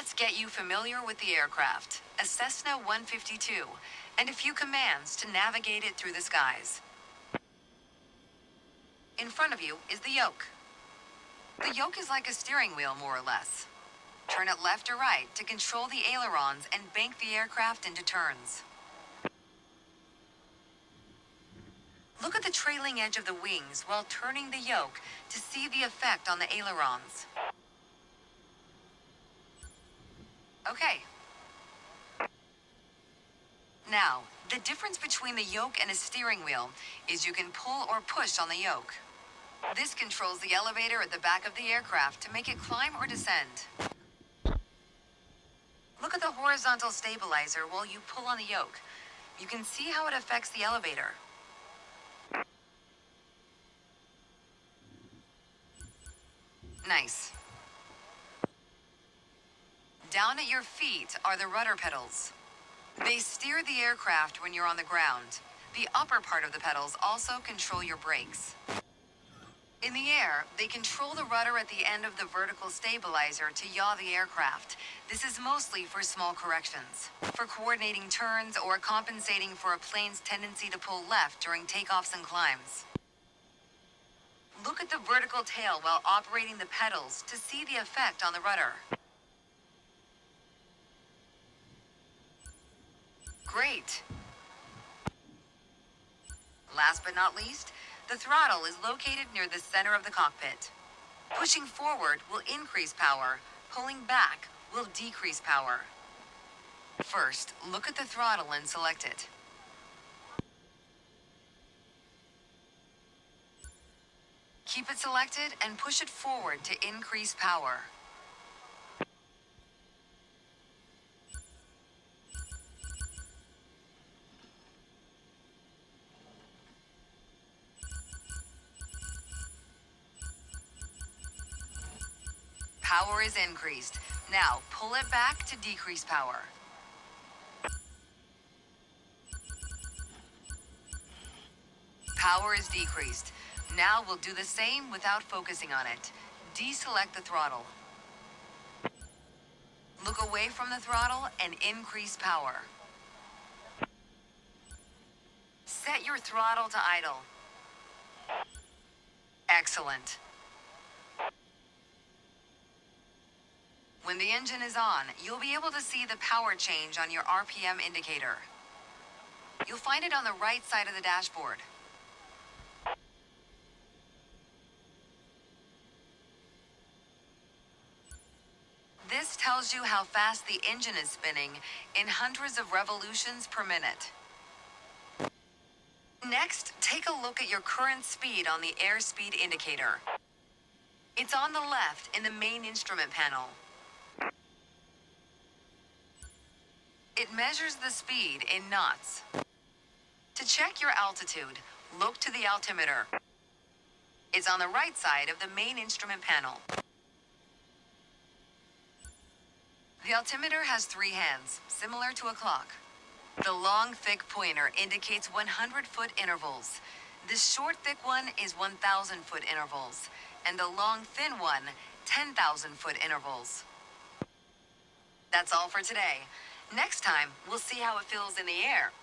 Let's get you familiar with the aircraft, a Cessna 152, and a few commands to navigate it through the skies. In front of you is the yoke. The yoke is like a steering wheel, more or less. Turn it left or right to control the ailerons and bank the aircraft into turns. Look at the trailing edge of the wings while turning the yoke to see the effect on the ailerons. Okay. Now, the difference between the yoke and a steering wheel is you can pull or push on the yoke. This controls the elevator at the back of the aircraft to make it climb or descend. Look at the horizontal stabilizer while you pull on the yoke. You can see how it affects the elevator. Nice. Down at your feet are the rudder pedals. They steer the aircraft when you're on the ground. The upper part of the pedals also control your brakes. In the air, they control the rudder at the end of the vertical stabilizer to yaw the aircraft. This is mostly for small corrections, for coordinating turns or compensating for a plane's tendency to pull left during takeoffs and climbs. Look at the vertical tail while operating the pedals to see the effect on the rudder. Great. Last but not least, the throttle is located near the center of the cockpit. Pushing forward will increase power. Pulling back will decrease power. First, look at the throttle and select it. Keep it selected and push it forward to increase power. Power is increased. Now, pull it back to decrease power. Power is decreased. Now we'll do the same without focusing on it. Deselect the throttle. Look away from the throttle and increase power. Set your throttle to idle. Excellent. When the engine is on, you'll be able to see the power change on your RPM indicator. You'll find it on the right side of the dashboard. This tells you how fast the engine is spinning in hundreds of revolutions per minute. Next, take a look at your current speed on the airspeed indicator. It's on the left in the main instrument panel. It measures the speed in knots. To check your altitude, look to the altimeter. It's on the right side of the main instrument panel. The altimeter has 3 hands, similar to a clock. The long, thick pointer indicates 100-foot intervals. This short, thick one is 1,000-foot intervals, and the long, thin one, 10,000-foot intervals. That's all for today. Next time, we'll see how it feels in the air.